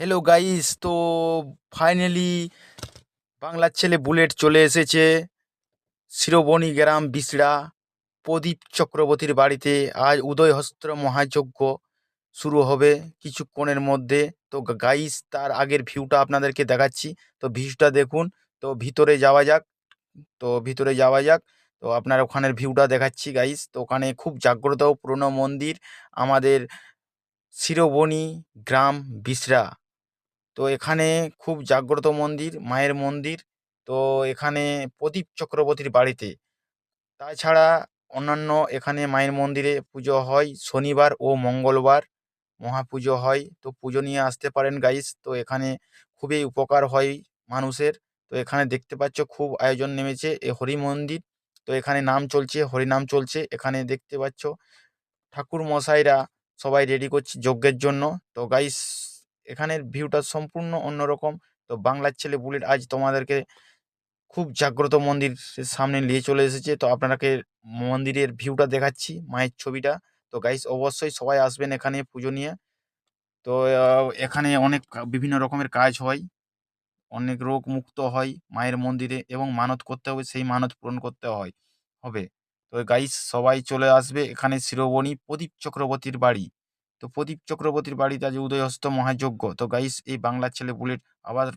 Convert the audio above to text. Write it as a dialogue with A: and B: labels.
A: Hello guys, তো finally বাংলার ছেলে বুলেট চলে এসেছে শিরোবনি গ্রাম বিসড়া প্রদীপ চক্রবর্তীর বাড়িতে। আজ উদয়হস্ত মহাযজ্ঞ শুরু হবে কিছুক্ষণের মধ্যে। তো গাইস, তার আগের ভিউটা আপনাদেরকে দেখাচ্ছি। তো ভিউটা দেখুন। তো ভিতরে যাওয়া যাক। তো আপনার ওখানের ভিউটা দেখাচ্ছি গাইস। তো ওখানে খুব জাগ্রত পুরনো মন্দির, আমাদের শিরোবনি গ্রাম বিসড়া। তো এখানে খুব জাগ্রত মন্দির, মায়ের মন্দির। তো এখানে প্রদীপ চক্রবর্তীর বাড়িতে, তাছাড়া অন্যান্য এখানে মায়ের মন্দিরে পুজো হয় শনিবার ও মঙ্গলবার, মহাপুজো হয়। তো পুজো নিয়ে আসতে পারেন গাইস। তো এখানে খুবই উপকার হয় মানুষের। তো এখানে দেখতে পাচ্ছ খুব আয়োজন নেমেছে এ হরি মন্দির। তো এখানে নাম চলছে, হরিনাম চলছে। এখানে দেখতে পাচ্ছ ঠাকুর মশাইরা সবাই রেডি করছে যজ্ঞের জন্য। তো গাইস, এখানের ভিউটা সম্পূর্ণ অন্যরকম। তো বাংলার ছেলে বুলেট আজ তোমাদেরকে খুব জাগ্রত মন্দিরের সামনে নিয়ে চলে এসেছে। তো আপনাকে মন্দিরের ভিউটা দেখাচ্ছি, মায়ের ছবিটা। তো গাইস, অবশ্যই সবাই আসবেন এখানে পুজো নিয়ে। তো এখানে অনেক বিভিন্ন রকমের কাজ হয়, অনেক রোগ মুক্ত হয় মায়ের মন্দিরে, এবং মানত করতে হবে, সেই মানত পূরণ করতে হবে। তো গাইস, সবাই চলে আসবে এখানে শিরোমণি প্রদীপ চক্রবর্তীর বাড়ি। তো প্রদীপ চক্রবর্তীর বাড়িতে আজ উদয়হস্ত মহাযজ্ঞ। তো গাইস, এই বাংলার ছেলে বুলেট আবার